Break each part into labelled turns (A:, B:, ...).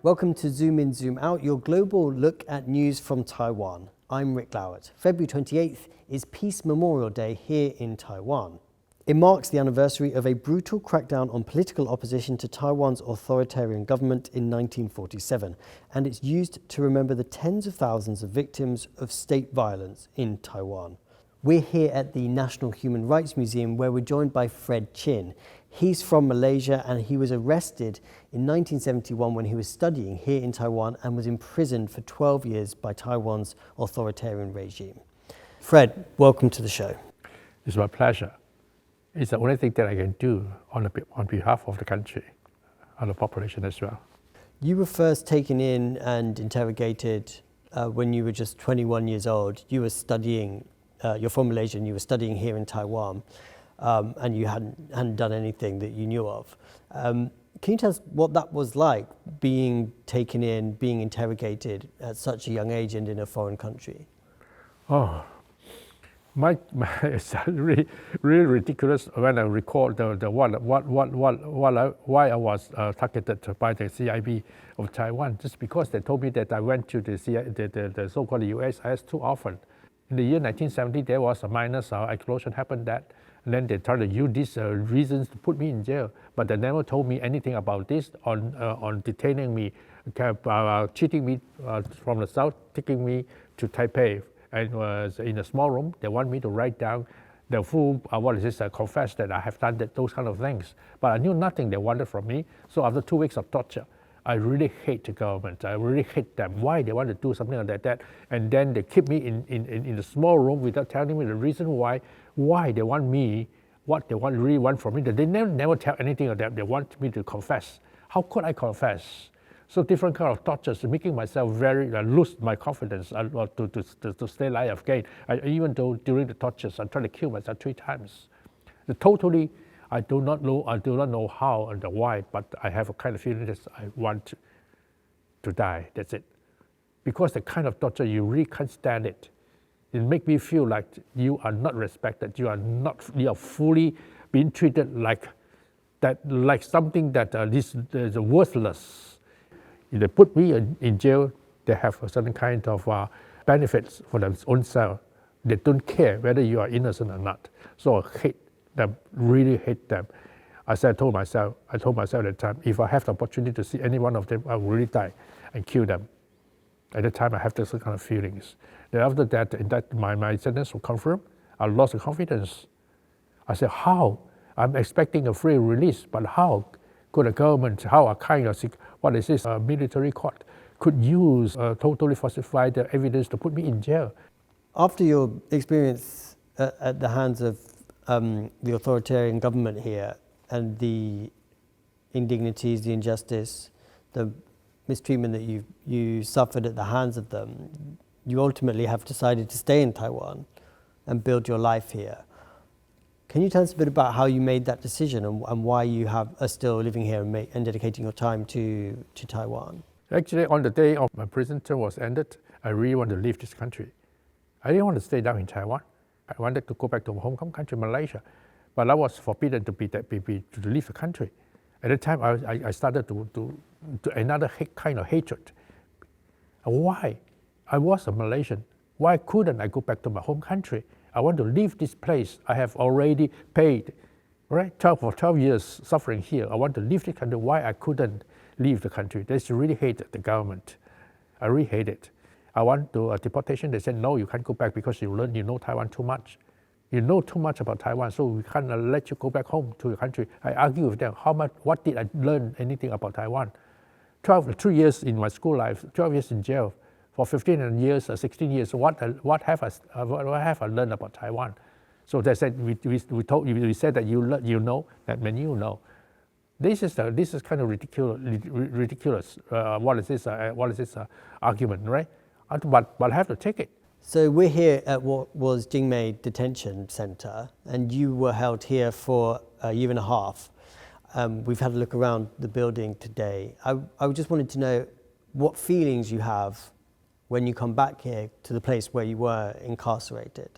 A: Welcome to Zoom In, Zoom Out, your global look at news from Taiwan. I'm Rik Glauert. February 28th is Peace Memorial Day here in Taiwan. It marks the anniversary of a brutal crackdown on political opposition to Taiwan's authoritarian government in 1947, and it's used to remember the tens of thousands of victims of state violence in Taiwan. We're here at the National Human Rights Museum where we're joined by Fred Chin. He's from Malaysia and he was arrested in 1971 when he was studying here in Taiwan and was imprisoned for 12 years by Taiwan's authoritarian regime. Fred, welcome to the show.
B: It's my pleasure. It's the only thing that I can do on behalf of the country and the population as well.
A: You were first taken in and interrogated when you were just 21 years old. You were studying, you're from Malaysia and you were studying here in Taiwan, and you hadn't done anything that you knew of. Can you tell us what that was like, being taken in, being interrogated at such a young age and in a foreign country?
B: Oh. It's really ridiculous when I recall why I was targeted by the CIB of Taiwan, just because they told me that I went to the so-called USS too often. In the year 1970, there was a minor explosion happened that, and then they tried to use these reasons to put me in jail, but they never told me anything about this on detaining me, cheating me from the south, taking me to Taipei. And was in a small room. They want me to write down the full, confess that I have done those kind of things. But I knew nothing they wanted from me. So after 2 weeks of torture, I really hate the government. I really hate them. Why they want to do something like that? And then they keep me in a small room without telling me the reason why they want me, what they really want from me. They never tell anything of that. They want me to confess. How could I confess? So different kind of tortures, making myself very lose my confidence to stay alive again. Even though during the tortures, I tried to kill myself 3 times. Totally, I do not know how and why, but I have a kind of feeling that I want to die. That's it. Because the kind of torture, you really can't stand it. It makes me feel like you are not respected. You are fully being treated like something that is worthless. If they put me in jail, they have a certain kind of benefits for their own self. They don't care whether you are innocent or not. So I hate them, really hate them. As I told myself at the time, if I have the opportunity to see any one of them, I will really die and kill them. At the time, I have those kind of feelings. Then after that, my sentence was confirmed. I lost the confidence. I said, how? I'm expecting a free release, but how could a government, how a kind of, a military court could use totally falsified evidence to put me in jail?
A: After your experience at the hands of the authoritarian government here and the indignities, the injustice, the mistreatment that you suffered at the hands of them, you ultimately have decided to stay in Taiwan and build your life here. Can you tell us a bit about how you made that decision and why you are still living here and dedicating your time to Taiwan?
B: Actually, on the day of my prison term was ended, I really wanted to leave this country. I didn't want to stay down in Taiwan. I wanted to go back to my home country, Malaysia. But I was forbidden to leave the country. At the time, I started to another kind of hatred. Why? I was a Malaysian. Why couldn't I go back to my home country? I want to leave this place. I have already paid, right, 12 years suffering here. I want to leave the country. Why I couldn't leave the country? They really hate the government. I really hate it. I want to deportation. They said, no, you can't go back because you know Taiwan too much. You know too much about Taiwan, so we can't let you go back home to your country. I argue with them. What did I learn anything about Taiwan? 3 years in my school life, 12 years in jail. For 15 years or 16 years, what have I learned about Taiwan? So they said we said that you know that when you know. This is kind of ridiculous. What is this argument, right? But I have to take it.
A: So we're here at what was Jingmei Detention Center, and you were held here for a year and a half. We've had a look around the building today. I just wanted to know what feelings you have when you come back here to the place where you were incarcerated.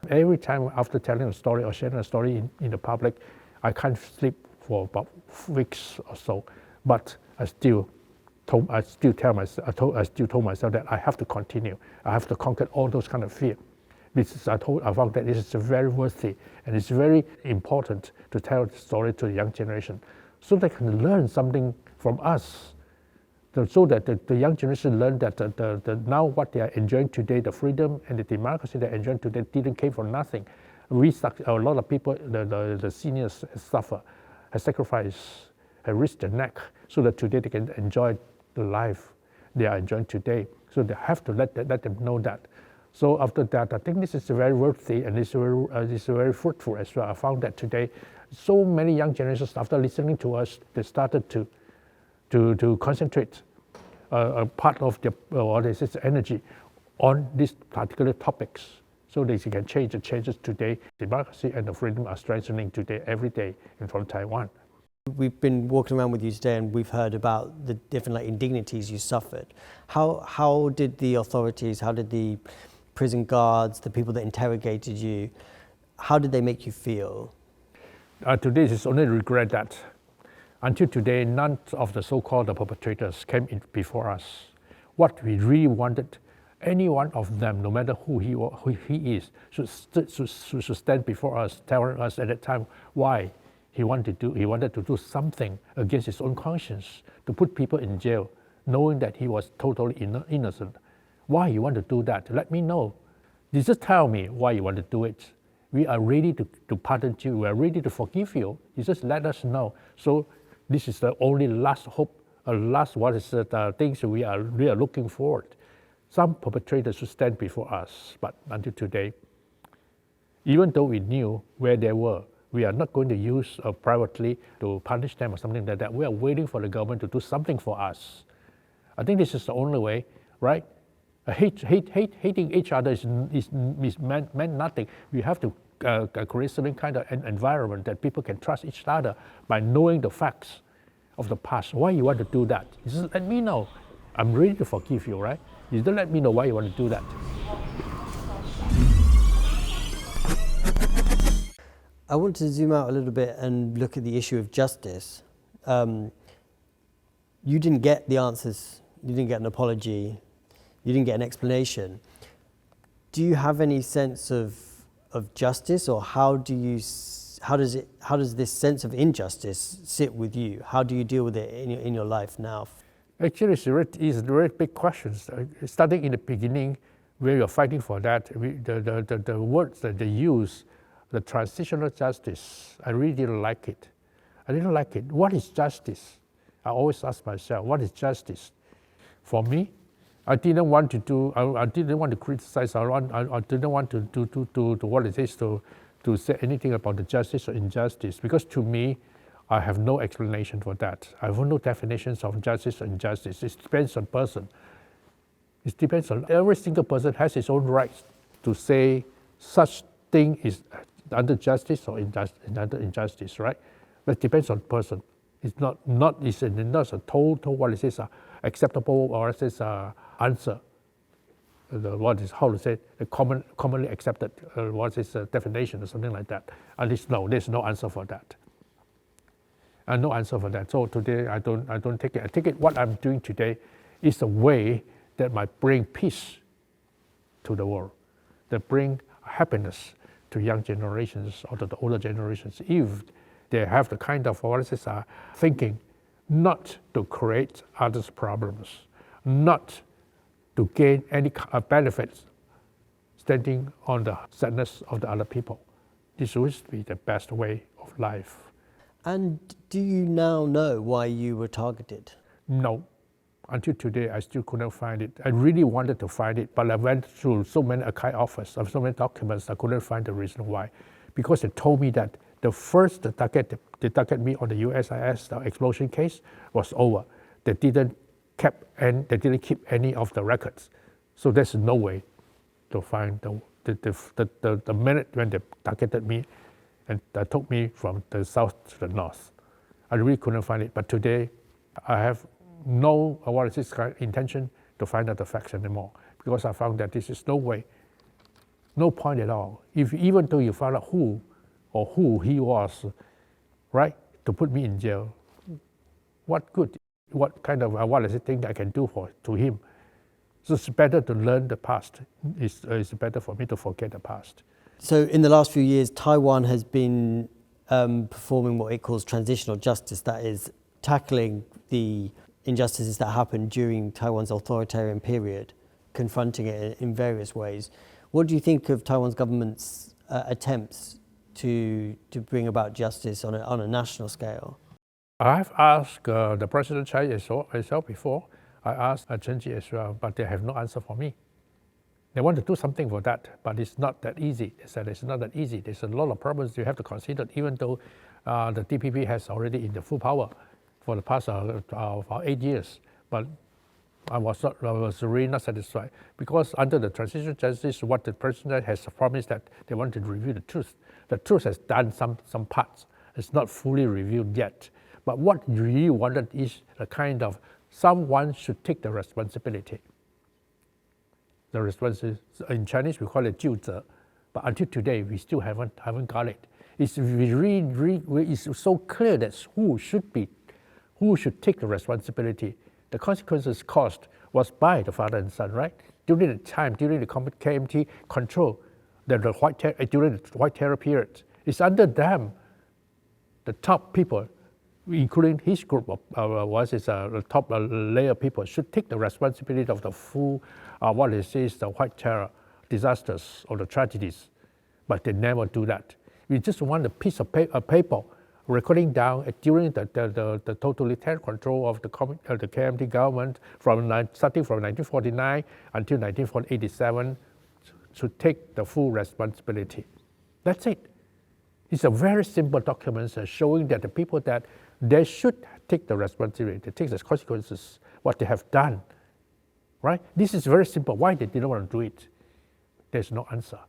B: Every time after telling a story or sharing a story in the public, I can't sleep for about weeks or so, but I still I still told myself that I have to continue. I have to conquer all those kind of fear. Because I found that it is very worthy and it's very important to tell the story to the young generation so they can learn something from us. So that the young generation learn that now what they are enjoying today, the freedom and the democracy they are enjoying today didn't came from nothing. A lot of people, the seniors suffer, have sacrificed, have risked their neck so that today they can enjoy the life they are enjoying today. So they have to let them know that. So after that, I think this is very worthy and it's very fruitful as well. I found that today, so many young generations, after listening to us, they started to concentrate a part of their energy on these particular topics, so they can change the changes today. Democracy and the freedom are strengthening today, every day from Taiwan.
A: We've been walking around with you today and we've heard about the different indignities you suffered. How did the authorities, how did the prison guards, the people that interrogated you, how did they make you feel?
B: Today is only regret that until today, none of the so-called perpetrators came in before us. What we really wanted, any one of them, no matter who he is, should stand before us, telling us at that time why he wanted to do something against his own conscience, to put people in jail, knowing that he was totally innocent. Why you want to do that? Let me know. You just tell me why you want to do it. We are ready to pardon you. We are ready to forgive you. You just let us know. So this is the only last hope, last things we are looking forward. Some perpetrators should stand before us, but until today, even though we knew where they were, we are not going to use privately to punish them or something like that. We are waiting for the government to do something for us. I think this is the only way, right? Hating each other meant nothing. We have to create certain kind of an environment that people can trust each other by knowing the facts of the past. Why you want to do that? You just let me know. I'm ready to forgive you, right? You don't let me know why you want to do that.
A: I want to zoom out a little bit and look at the issue of justice. You didn't get the answers, you didn't get an apology, you didn't get an explanation. Do you have any sense of justice, or how does this sense of injustice sit with you? How do you deal with it in your life now?
B: Actually, it's a very big question. Starting in the beginning, where you're fighting for that, the words that they use, the transitional justice, I really didn't like it. I didn't like it. What is justice? I always ask myself, what is justice? For me, I didn't want to criticize. I didn't want to say anything about the justice or injustice, because to me, I have no explanation for that. I have no definitions of justice or injustice. It depends on person. It depends on every single person has his own rights to say such thing is under justice or under injustice, right? But it depends on person. It's not a total acceptable or answer. The commonly accepted definition or something like that. At least no, there's no answer for that. No answer for that. So today I don't take it. I take it what I'm doing today is a way that might bring peace to the world, that bring happiness to young generations or to the older generations, if they have the kind of thinking not to create others' problems, not to gain any benefits standing on the sadness of the other people. This would be the best way of life.
A: And do you now know why you were targeted?
B: No. Until today, I still couldn't find it. I really wanted to find it, but I went through so many archive offers of so many documents, I couldn't find the reason why. Because they told me that the first target me on the USIS, the explosion case, was over. They didn't keep any of the records. So there's no way to find the minute when they targeted me and they took me from the south to the north. I really couldn't find it, but today I have no intention to find out the facts anymore, because I found that this is no way, no point at all. Even though you found out who he was, right, to put me in jail, what good what is the thing I can do to him. So it's better to learn the past. It's better for me to forget the past.
A: So in the last few years, Taiwan has been performing what it calls transitional justice, that is tackling the injustices that happened during Taiwan's authoritarian period, confronting it in various ways. What do you think of Taiwan's government's attempts to bring about justice on a national scale?
B: I've asked the President Chai myself before. I asked Chen Ji as well, but they have no answer for me. They want to do something for that, but it's not that easy. They said it's not that easy. There's a lot of problems you have to consider, even though the DPP has already in the full power for the past 8 years. But I was really not satisfied, because under the transitional justice, what the president has promised that they want to review the truth. The truth has done some parts. It's not fully reviewed yet. But what you really wanted is a kind of someone should take the responsibility. The responsibility, in Chinese we call it 就责, but until today we still haven't got it. It's so clear that who should take the responsibility. The consequences caused was by the father and son, right? During the KMT control, during the White Terror period, it's under them, the top people, including his group of the top layer people, should take the responsibility of the full, the White Terror disasters or the tragedies, but they never do that. We just want a piece of paper recording down during the totalitarian control of the KMT government starting from 1949 until 1987 to take the full responsibility. That's it. It's a very simple document showing that the people that they should take the responsibility, take the consequences, what they have done, right? This is very simple. Why they didn't want to do it? There's no answer.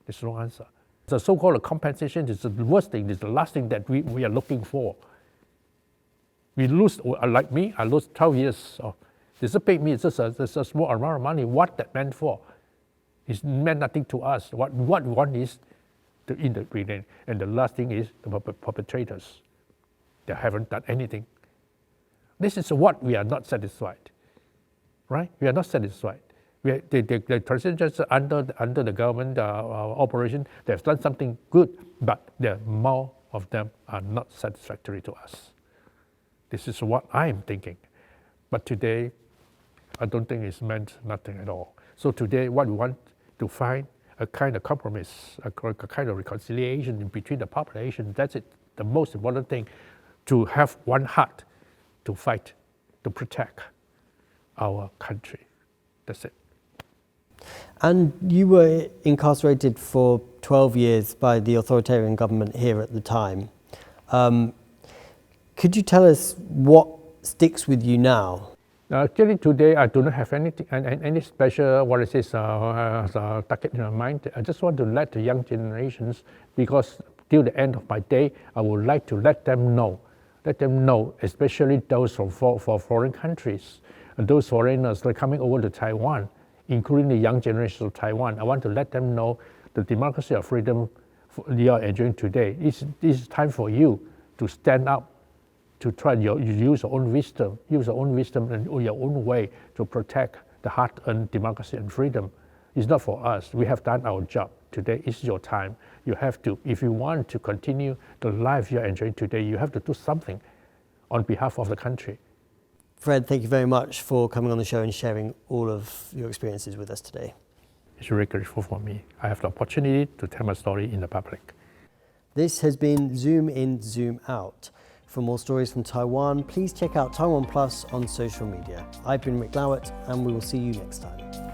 B: There's no answer. The so-called compensation is the worst thing, is the last thing that we are looking for. We lose, like me, I lost 12 years. They just paid me, it's just a small amount of money. What that meant for? It meant nothing to us. What we want is the ingredient. And the last thing is the perpetrators. They haven't done anything. This is what we are not satisfied, right? We are not satisfied. The transition under the government operation, they've done something good, but more of them are not satisfactory to us. This is what I am thinking. But today, I don't think it's meant nothing at all. So today, what we want to find a kind of compromise, a kind of reconciliation between the population. That's it. The most important thing, to have one heart to fight, to protect our country. That's it.
A: And you were incarcerated for 12 years by the authoritarian government here at the time. Could you tell us what sticks with you now?
B: Actually, today I do not have any special target in my mind. I just want to let the young generations, because till the end of my day, I would like to let them know, especially those from foreign countries, and those foreigners that are coming over to Taiwan, including the young generation of Taiwan. I want to let them know the democracy or freedom you are enjoying today. It's time for you to stand up, to try to use your own wisdom and your own way to protect the hard-earned democracy and freedom. It's not for us. We have done our job. Today is your time. You have to, if you want to continue the life you're enjoying today, you have to do something on behalf of the country.
A: Fred, thank you very much for coming on the show and sharing all of your experiences with us today.
B: It's really grateful for me. I have the opportunity to tell my story in the public.
A: This has been Zoom In, Zoom Out. For more stories from Taiwan, please check out TaiwanPlus on social media. I've been Rik Glauert, and we will see you next time.